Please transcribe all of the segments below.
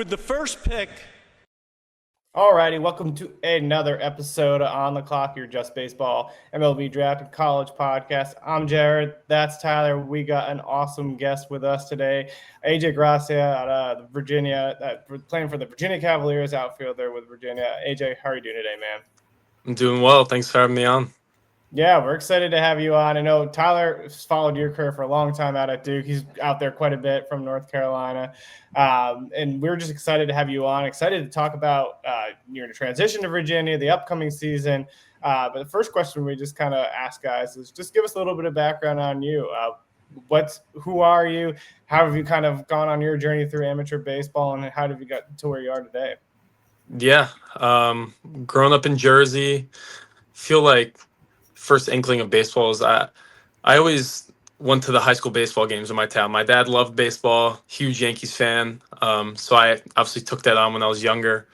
With the first pick. Alrighty, welcome to another episode of On the Clock, your Just Baseball MLB Draft and College podcast. I'm Jared. That's Tyler. We got an awesome guest with us today, AJ Gracia out of Virginia, playing for the Virginia Cavaliers, outfielder with Virginia. AJ, how are you doing today, man? I'm doing well. Thanks for having me on. Yeah, we're excited to have you on. I know Tyler has followed your career for a long time out at Duke. He's out there quite a bit from North Carolina. And we're just excited to have you on, excited to talk about your transition to Virginia, the upcoming season. But the first question we just kind of ask guys is just give us a little bit of background on you. Who are you? How have you kind of gone on your journey through amateur baseball, and how have you got to where you are today? Yeah, growing up in Jersey, feel like first inkling of baseball is I always went to the high school baseball games in my town. My dad loved baseball, huge Yankees fan. So I obviously took that on when I was younger.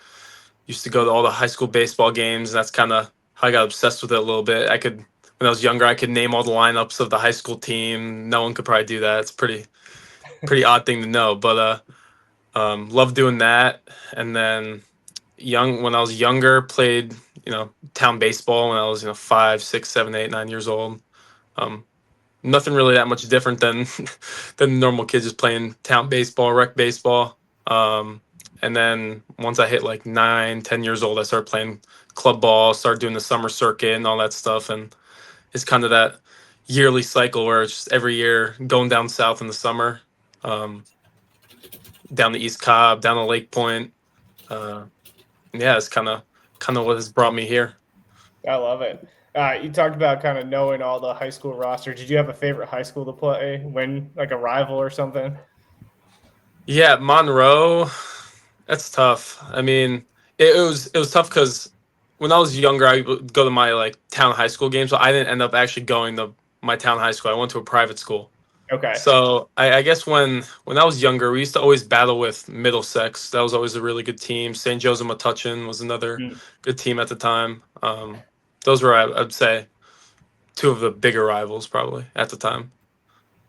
Used to go to all the high school baseball games. And that's kind of how I got obsessed with it a little bit. When I was younger, I could name all the lineups of the high school team. No one could probably do that. It's pretty odd thing to know, but loved doing that. And then when I was younger, played town baseball when I was 5, 6, 7, 8, 9 years old. Nothing really that much different than than normal kids just playing town baseball, rec baseball. And then once I hit like 9, 10 years old, I started playing club ball, started doing the summer circuit and all that stuff. And it's kind of that yearly cycle where it's just every year going down south in the summer, down the East Cobb, down to Lake Point. Yeah, it's kind of what has brought me here. I love it. You talked about kind of knowing all the high school roster. Did you have a favorite high school to play, win like a rival or something? Yeah, Monroe. That's tough. I mean, it was tough because when I was younger, I would go to my like town high school games. So I didn't end up actually going to my town high school. I went to a private school. Okay. So I guess when I was younger, we used to always battle with Middlesex. That was always a really good team. St. Joseph Metuchen was another good team at the time. Those were, I'd say, two of the bigger rivals probably at the time.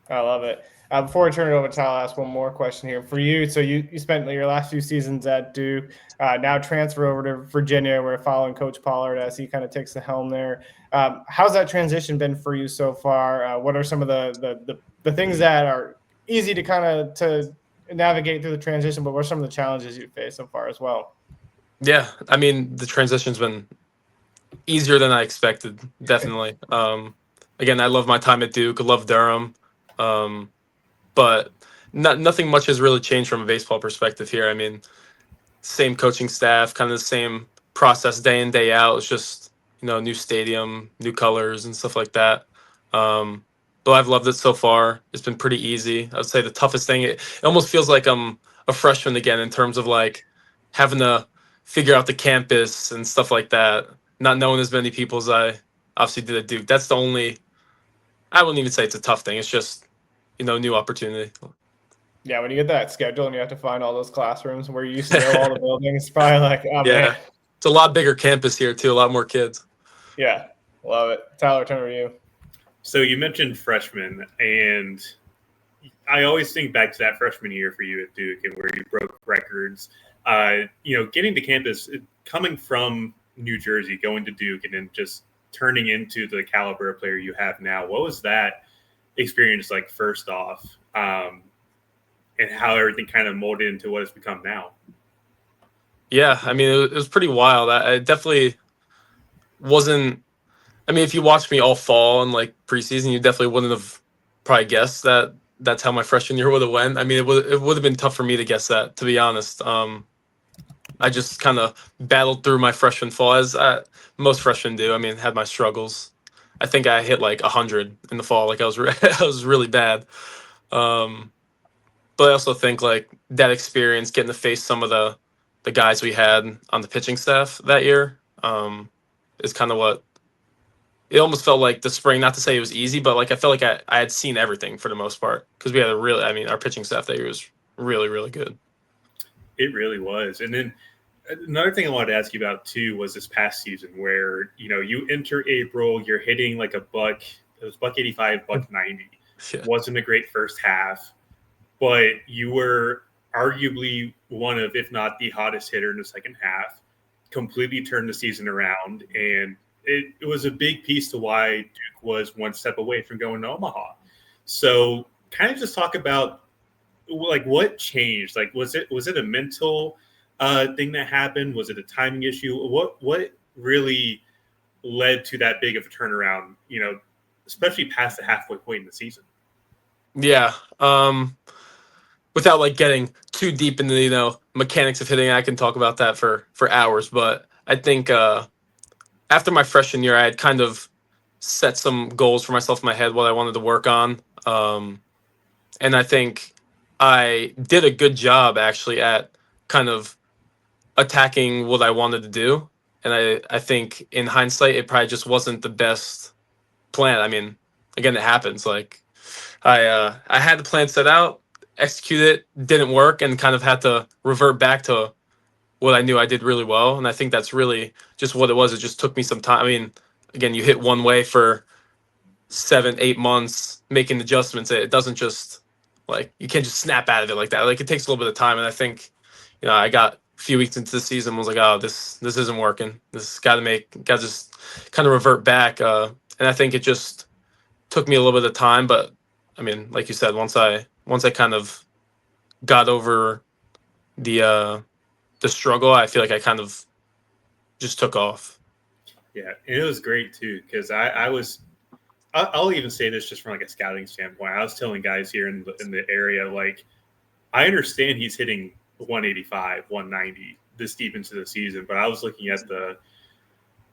I love it. Before I turn it over to Tyler, I'll ask one more question here for you. So you spent your last few seasons at Duke, now transfer over to Virginia. We're following Coach Pollard as he kind of takes the helm there. How's that transition been for you so far? What are some of the things that are easy to kind of to navigate through the transition, but what are some of the challenges you face so far as well? Yeah, I mean, the transition's been easier than I expected, definitely. Again, I love my time at Duke. I love Durham. But nothing much has really changed from a baseball perspective here. I mean, same coaching staff, kind of the same process day in, day out. It's just, new stadium, new colors and stuff like that. But I've loved it so far. It's been pretty easy. I'd say the toughest thing, it almost feels like I'm a freshman again in terms of like having to figure out the campus and stuff like that. Not knowing as many people as I obviously did at Duke. That's the only, I wouldn't even say it's a tough thing. It's just, new opportunity. Yeah, when you get that schedule and you have to find all those classrooms where you used to know all the buildings, it's probably like, oh, yeah, man. It's a lot bigger campus here too, a lot more kids. Yeah, love it. Tyler, turn to you. So you mentioned freshman, and I always think back to that freshman year for you at Duke and where you broke records. Getting to campus, coming from New Jersey, going to Duke, and then just turning into the caliber of player you have now. What was that experience like first off, and how everything kind of molded into what it's become now? Yeah, I mean, it was pretty wild. I definitely wasn't. I mean, if you watched me all fall and like preseason, you definitely wouldn't have probably guessed that that's how my freshman year would have went. I mean, it would have been tough for me to guess that, to be honest. I just kind of battled through my freshman fall as most freshmen do. I mean, had my struggles. I think I hit like 100 in the fall. Like I was I was really bad. But I also think like that experience, getting to face some of the guys we had on the pitching staff that year, is kind of what it almost felt like the spring. Not to say it was easy, but like I felt like I had seen everything for the most part because we had our pitching staff that year was really, really good. It really was. And then another thing I wanted to ask you about too was this past season where, you enter April, you're hitting like it was $185, $190. Yeah. Wasn't a great first half, but you were arguably one of, if not the hottest hitter in the second half, completely turned the season around. And it was a big piece to why Duke was one step away from going to Omaha. So kind of just talk about like what changed. Like, was it a mental thing that happened? Was it a timing issue? What really led to that big of a turnaround, especially past the halfway point in the season? Yeah. Without like getting too deep into mechanics of hitting, I can talk about that for hours. But I think after my freshman year, I had kind of set some goals for myself in my head, what I wanted to work on, and I think I did a good job actually at kind of attacking what I wanted to do. And I think in hindsight, it probably just wasn't the best plan. I mean, again, it happens. Like I had the plan set out, execute it, didn't work, and kind of had to revert back to what I knew I did really well. And I think that's really just what it was. It just took me some time. I mean, again, you hit one way for 7-8 months making adjustments. It doesn't just like, you can't just snap out of it like that. Like, it takes a little bit of time. And I think, I got a few weeks into the season, was like, oh, this isn't working. This got to just kind of revert back. And I think it just took me a little bit of time. But I mean, like you said, once I kind of got over the struggle, I feel like I kind of just took off. Yeah, and it was great too, because I'll even say this just from like a scouting standpoint. I was telling guys here in the area, like, I understand he's hitting 185, 190 this deep into the season, but I was looking at the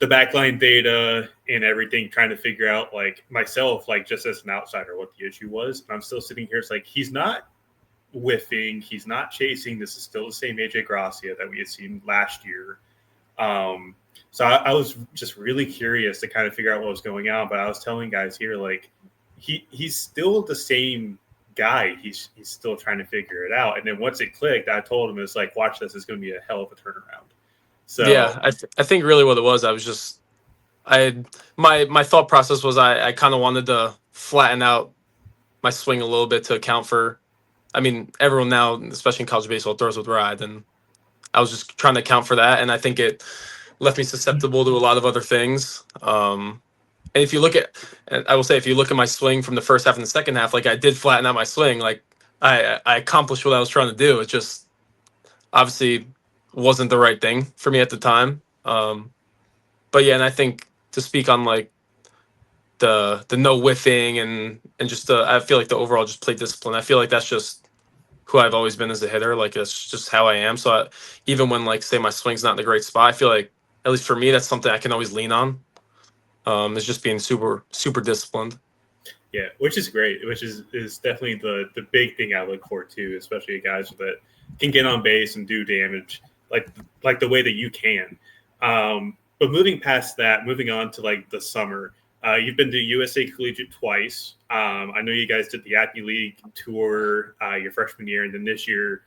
backline data and everything, trying to figure out, like, myself, like, just as an outsider, what the issue was. And I'm still sitting here. It's like, he's not whiffing. He's not chasing. This is still the same AJ Gracia that we had seen last year. So I was just really curious to kind of figure out what was going on. But I was telling guys here, like, he's still the same guy. He's still trying to figure it out. And then once it clicked, I told him, it's like, watch this. It's going to be a hell of a turnaround. So yeah, I think really what it was, my thought process was I kind of wanted to flatten out my swing a little bit to account for, I mean, everyone now, especially in college baseball, throws with ride, and I was just trying to account for that. And I think it left me susceptible to a lot of other things. And if you look at, and I will say, if you look at my swing from the first half and the second half, like, I did flatten out my swing. Like, I accomplished what I was trying to do. It just obviously wasn't the right thing for me at the time. But yeah, and I think to speak on like the no whiffing and just I feel like the overall just play discipline. I feel like that's just who I've always been as a hitter. Like, that's just how I am. So even when, like, say my swing's not in a great spot, I feel like, at least for me, that's something I can always lean on. Is just being super, super disciplined. Yeah, which is great, which is definitely the big thing I look for too, especially guys that can get on base and do damage like the way that you can. But moving past that, moving on to like the summer, you've been to USA Collegiate twice. I know you guys did the Appy League tour your freshman year, and then this year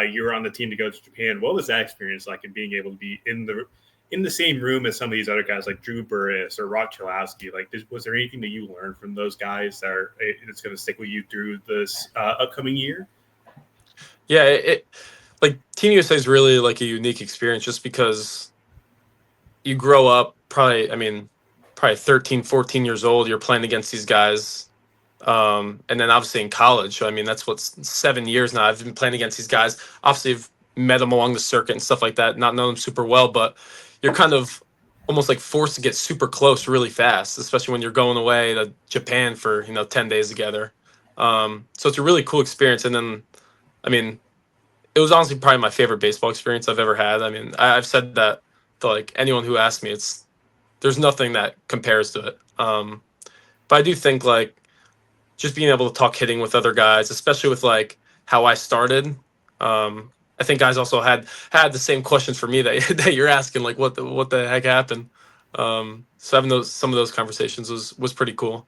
you were on the team to go to Japan. What was that experience like, in being able to be in the same room as some of these other guys like Drew Burris or Rock Chalowski? Like, was there anything that you learned from those guys that's going to stick with you through this upcoming year? Yeah, it like Team USA is really like a unique experience, just because you grow up probably 13, 14 years old, you're playing against these guys. And then obviously in college, so, I mean, that's what's 7 years now. I've been playing against these guys. Obviously, I've met them along the circuit and stuff like that, not know them super well, but you're kind of almost like forced to get super close really fast, especially when you're going away to Japan for, 10 days together. So it's a really cool experience. And then, I mean, it was honestly probably my favorite baseball experience I've ever had. I mean, I've said that to like anyone who asks me. There's nothing that compares to it. But I do think like just being able to talk hitting with other guys, especially with like how I started. I think guys also had the same questions for me that you're asking, like what the heck happened. So having some of those conversations was pretty cool.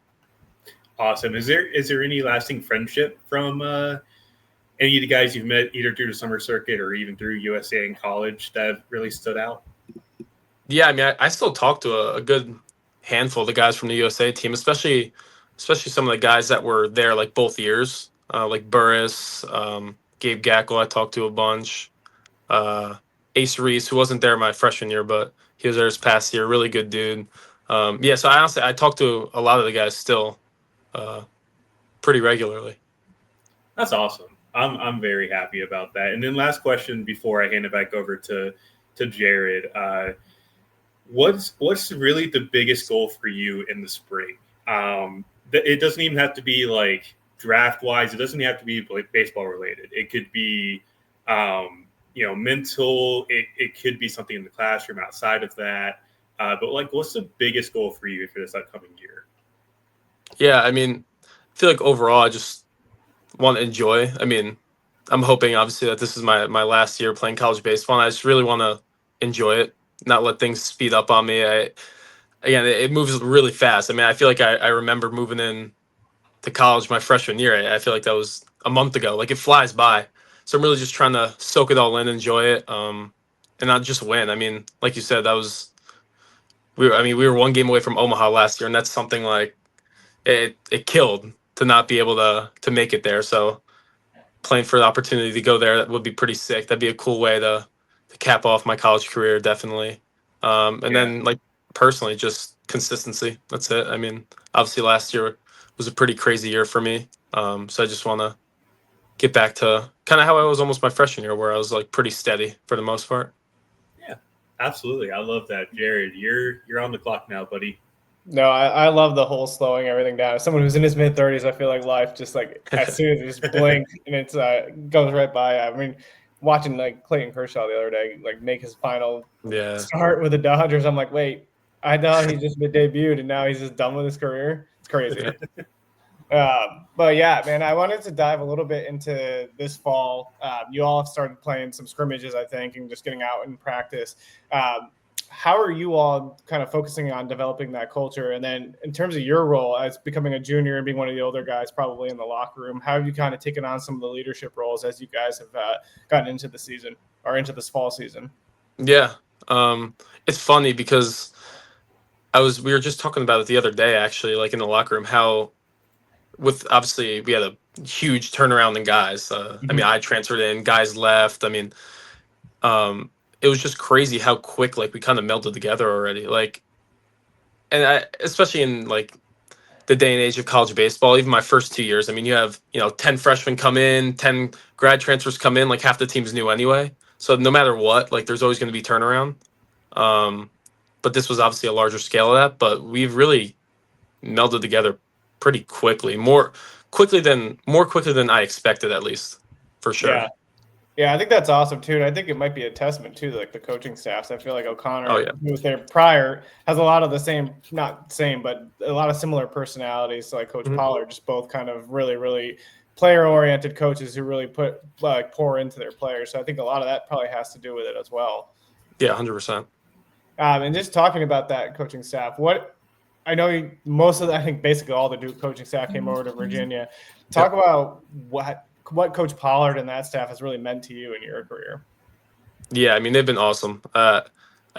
Awesome. Is there any lasting friendship from any of the guys you've met either through the summer circuit or even through USA in college that have really stood out? Yeah, I mean, I still talk to a good handful of the guys from the USA team, especially some of the guys that were there like both years, like Burris, Gabe Gackle I talked to a bunch. Ace Reese, who wasn't there my freshman year, but he was there his past year. Really good dude. So I talk to a lot of the guys still pretty regularly. That's awesome. I'm very happy about that. And then last question before I hand it back over to Jared. What's really the biggest goal for you in the spring? It doesn't even have to be like draft wise. It doesn't have to be like baseball related. It could be mental. It could be something in the classroom outside of that. But like, what's the biggest goal for you for this upcoming year? Yeah, I mean, I feel like overall I just want to enjoy. I mean, I'm hoping obviously that this is my last year playing college baseball, and I just really want to enjoy it, not let things speed up on me. It moves really fast. I mean, I feel like I remember moving in to college my freshman year. I feel like that was a month ago. Like, it flies by. So I'm really just trying to soak it all in, enjoy it, and not just win. I mean, like you said, we were one game away from Omaha last year, and that's something like it killed to not be able to make it there. So playing for the opportunity to go there, that would be pretty sick. That'd be a cool way to cap off my college career, definitely. Then, like, personally, just consistency. That's it. I mean, obviously last year was a pretty crazy year for me. So I just want to get back to kind of how I was almost my freshman year, where I was like pretty steady for the most part. Yeah, absolutely. I love that. Jared, you're on the clock now, buddy. No, I love the whole slowing everything down. As someone who's in his mid-30s, I feel like life just like as soon as you just blink and it's goes right by. I mean, watching like Clayton Kershaw the other day, like make his final start with the Dodgers, I'm like, wait, I thought he just debuted and now he's just done with his career. It's crazy. But yeah, man, I wanted to dive a little bit into this fall. You all have started playing some scrimmages, I think, and just getting out and practice. How are you all kind of focusing on developing that culture? And then in terms of your role as becoming a junior and being one of the older guys probably in the locker room, how have you kind of taken on some of the leadership roles as you guys have gotten into the season or into this fall season? Yeah. It's funny because we were just talking about it the other day, actually, like in the locker room, how obviously we had a huge turnaround in guys. I mean, I transferred in, guys left. I mean, it was just crazy how quick, like, we kind of melded together already. Like, and especially in like the day and age of college baseball, even my first 2 years, I mean, you have, 10 freshmen come in, 10 grad transfers come in, like half the team's new anyway. So no matter what, like, there's always going to be turnaround. But this was obviously a larger scale of that, but we've really melded together pretty quickly, more quickly than I expected, at least, for sure. Yeah, I think that's awesome too, and I think it might be a testament to like the coaching staffs. I feel like O'Connor, who was there prior, has a lot of the same, not same, but a lot of similar personalities. So like Coach Pollard, just both kind of really, really player-oriented coaches who really pour into their players. So I think a lot of that probably has to do with it as well. Yeah, 100%. And just talking about that coaching staff, I know I think basically all the Duke coaching staff came over to Virginia. Talk about what Coach Pollard and that staff has really meant to you in your career. Yeah, I mean, they've been awesome. I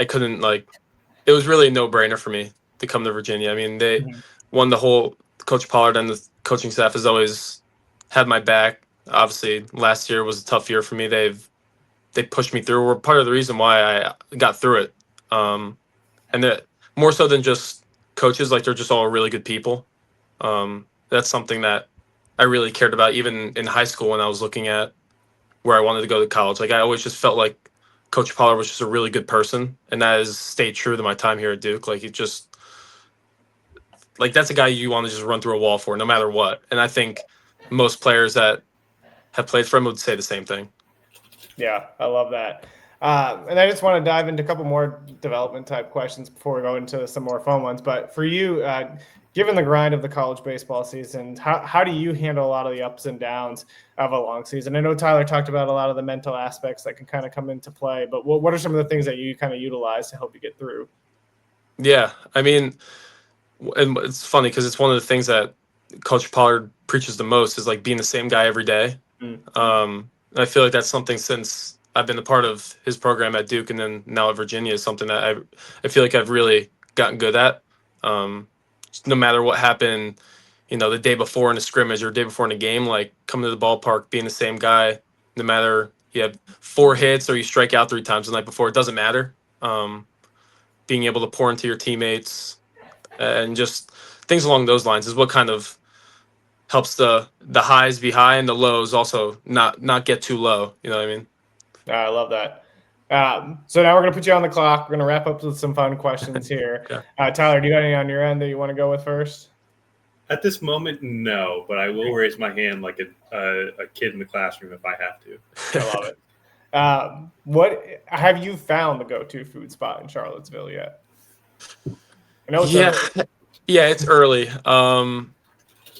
couldn't it was really a no-brainer for me to come to Virginia. I mean, they won the whole Coach Pollard and the coaching staff has always had my back. Obviously, last year was a tough year for me. They pushed me through. Were part of the reason why I got through it. And that more so than just coaches, like, they're just all really good people. That's something that I really cared about even in high school when I was looking at where I wanted to go to college. Like, I always just felt like Coach Pollard was just a really good person, and that has stayed true to my time here at Duke. Like, that's a guy you want to just run through a wall for no matter what. And I think most players that have played for him would say the same thing. Yeah, I love that. And I just want to dive into a couple more development type questions before we go into some more fun ones. But for you, given the grind of the college baseball season, how do you handle a lot of the ups and downs of a long season? I know Tyler talked about a lot of the mental aspects that can kind of come into play, but what are some of the things that you kind of utilize to help you get through? Yeah, I mean, and it's funny because it's one of the things that Coach Pollard preaches the most is like being the same guy every day. I feel like that's something since I've been a part of his program at Duke and then now at Virginia is something that I feel like I've really gotten good at. No matter what happened, the day before in a scrimmage or the day before in a game, like coming to the ballpark, being the same guy, No matter you have 4 hits or you strike out 3 times the night before, it doesn't matter. Being able to pour into your teammates and just things along those lines is what kind of helps the highs be high and the lows also not get too low. You know what I mean? I love that. So now we're going to put you on the clock. We're going to wrap up with some fun questions here. Yeah. Tyler, do you got any on your end that you want to go with first? At this moment, no, but I will raise my hand like a kid in the classroom if I have to. I love it. What have you found the go-to food spot in Charlottesville yet? I know it's early. Yeah, it's early.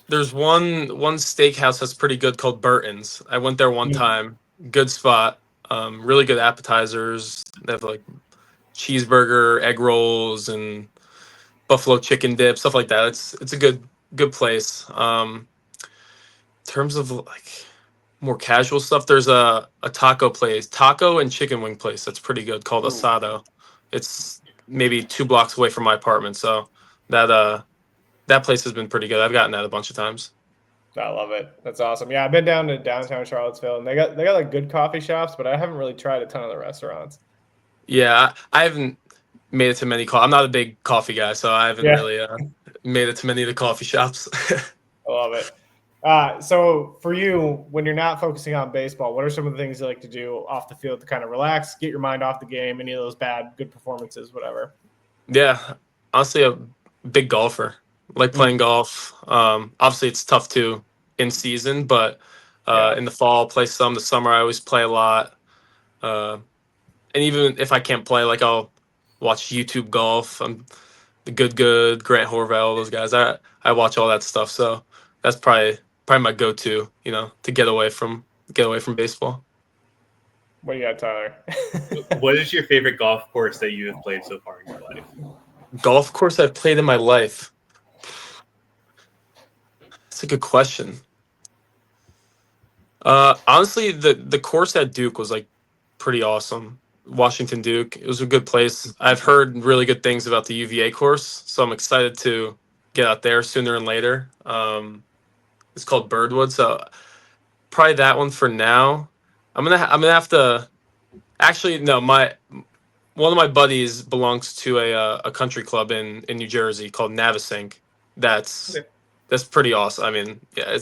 There's one steakhouse that's pretty good called Burton's. I went there one time. Good spot. Really good appetizers. They have like cheeseburger, egg rolls, and buffalo chicken dip, stuff like that. It's a good place. In terms of like more casual stuff, there's a taco and chicken wing place that's pretty good called Asado. It's maybe 2 blocks away from my apartment, so that place has been pretty good. I've gotten that a bunch of times. I love it. That's awesome. Yeah, I've been down to downtown Charlottesville, and they got like good coffee shops, but I haven't really tried a ton of the restaurants. Yeah, I haven't made it to many. I'm not a big coffee guy, so I haven't really made it to many of the coffee shops. I love it. So for you, when you're not focusing on baseball, what are some of the things you like to do off the field to kind of relax, get your mind off the game, any of those good performances, whatever? Yeah, honestly, a big golfer. Like playing golf. Obviously, it's tough too in season, but in the fall, play some. The summer, I always play a lot. And even if I can't play, like I'll watch YouTube golf. The good Grant Horvat, all those guys. I watch all that stuff. So that's probably my go-to, to get away from baseball. What do you got, Tyler? What is your favorite golf course that you have played so far in your life? Golf course I've played in my life. That's a good question. Honestly, the course at Duke was like pretty awesome. Washington Duke. It was a good place. I've heard really good things about the UVA course, so I'm excited to get out there sooner than later. It's called Birdwood, so probably that one for now. I'm gonna have to. Actually, no. One of my buddies belongs to a country club in New Jersey called Navesink. That's pretty awesome. I mean, yeah,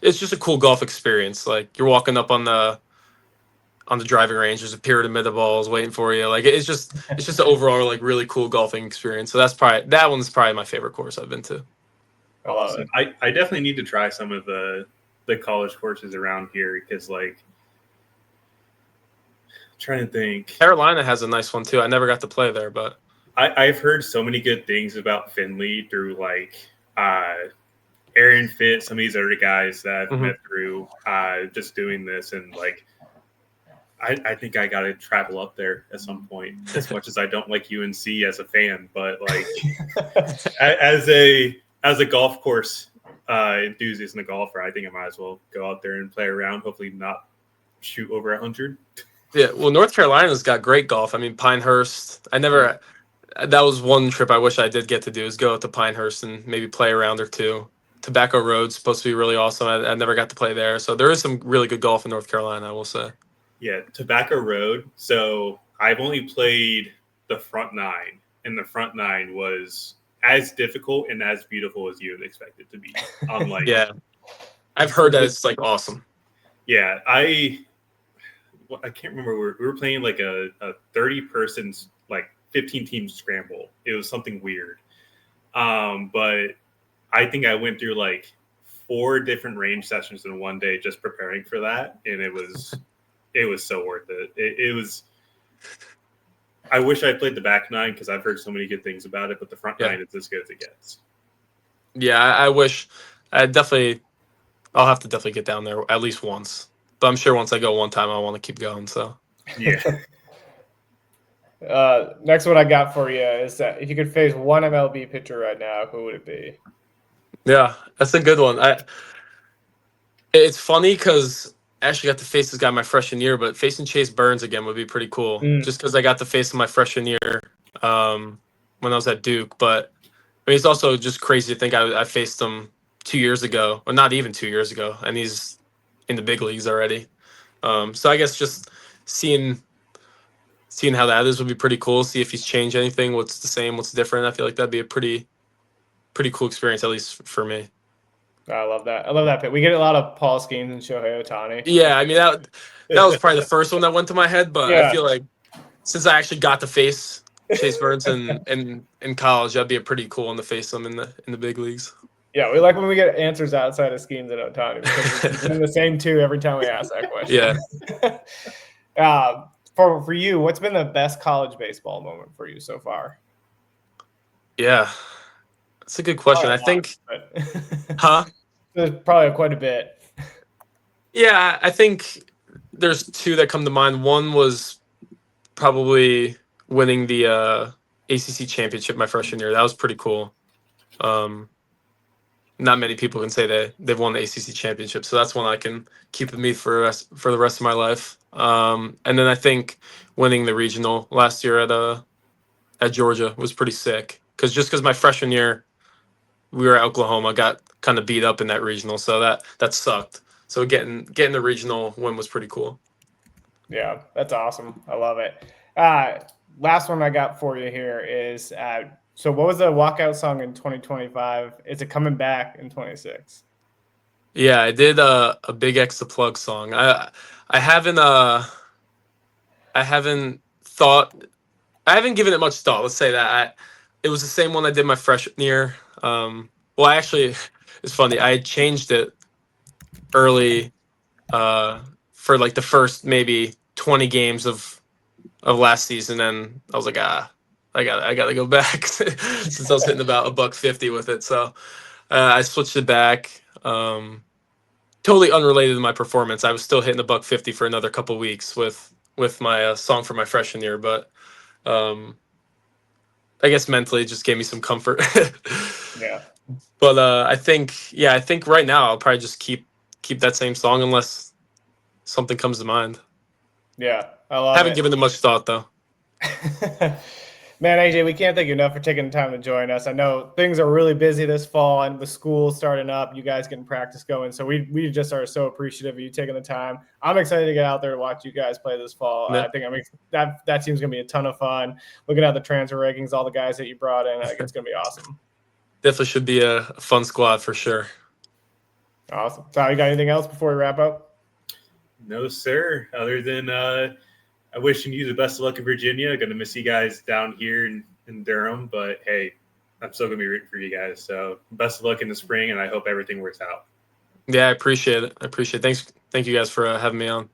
it's just a cool golf experience. Like you're walking up on the driving range, there's a pyramid of balls waiting for you. Like it's just an overall like really cool golfing experience. So that one's probably my favorite course I've been to. Awesome. I definitely need to try some of the college courses around here because like I'm trying to think. Carolina has a nice one too. I never got to play there, but I've heard so many good things about Finley through like Aaron Fitt, some of these other guys that I've met through just doing this, and like I think I got to travel up there at some point. As much as I don't like UNC as a fan, but like as a golf course enthusiast and a golfer, I think I might as well go out there and play around. Hopefully, not shoot over 100. Yeah, well, North Carolina's got great golf. I mean, Pinehurst. That was one trip I wish I did get to do, is go out to Pinehurst and maybe play a round or two. Tobacco Road's supposed to be really awesome. I never got to play there. So there is some really good golf in North Carolina, I will say. Yeah, Tobacco Road. So I've only played the front 9, and the front 9 was as difficult and as beautiful as you would expect it to be. Yeah, I've heard that it's like awesome. Yeah, I can't remember. We were playing like a 30-person, like 15-team scramble. It was something weird. But I think I went through like 4 different range sessions in one day just preparing for that, and it was so worth it. It was. I wish I played the back 9 because I've heard so many good things about it, but the front 9 is as good as it gets. Yeah, I wish. I'll have to definitely get down there at least once. But I'm sure once I go one time, I want to keep going. So yeah. Next one I got for you is that if you could face one MLB pitcher right now, who would it be? Yeah, that's a good one. It's funny because I actually got to face this guy my freshman year, but facing Chase Burns again would be pretty cool. Just because I got to face him my freshman year when I was at Duke. But I mean, it's also just crazy to think I faced him 2 years ago, or not even 2 years ago, and he's in the big leagues already. So I guess just seeing how that is would be pretty cool. See if he's changed anything, what's the same, what's different. I feel like that'd be a pretty cool experience, at least for me. I love that. I love that pick. We get a lot of Paul Skeens and Shohei Ohtani. Yeah, I mean that was probably the first one that went to my head, but I feel like since I actually got to face Chase Burns in college, that'd be a pretty cool one to face them in the big leagues. Yeah, we like when we get answers outside of Skeens and Ohtani because we're the same two every time we ask that question. Yeah. For you, what's been the best college baseball moment for you so far? Yeah, that's a good question. I think, There's probably quite a bit. Yeah, I think there's two that come to mind. One was probably winning the ACC championship my freshman year. That was pretty cool. Not many people can say they've won the ACC championship, so that's one I can keep with me for the rest of my life. And then I think winning the regional last year at Georgia was pretty sick. Because my freshman year we were at Oklahoma, got kind of beat up in that regional, so that sucked. So getting the regional win was pretty cool. Yeah, that's awesome. I love it. Last one I got for you here is so what was the walkout song in 2025? Is it coming back in 26? Yeah, I did a Big X the Plug song. I haven't given it much thought. Let's say that it was the same one I did my freshman year. Well, actually, it's funny. I had changed it early for like the first maybe 20 games of last season, and I was like, I gotta go back since I was hitting about $150 with it. So I switched it back. Totally unrelated to my performance. I was still hitting $150 for another couple weeks with my song for my freshman year, but I guess mentally it just gave me some comfort. Yeah. But I think right now I'll probably just keep that same song unless something comes to mind. Yeah, I love Haven't it. given it much thought though. Man, AJ, we can't thank you enough for taking the time to join us. I know things are really busy this fall, and with school starting up, you guys getting practice going. So we just are so appreciative of you taking the time. I'm excited to get out there to watch you guys play this fall. Yeah. I think that team's gonna be a ton of fun. Looking at the transfer rankings, all the guys that you brought in, I think it's gonna be awesome. Definitely should be a fun squad for sure. Awesome. So, you got anything else before we wrap up? No, sir. Other than wishing you the best of luck in Virginia. Going to miss you guys down here in Durham, but hey, I'm still going to be rooting for you guys. So best of luck in the spring, and I hope everything works out. Yeah, I appreciate it. Thank you guys for having me on.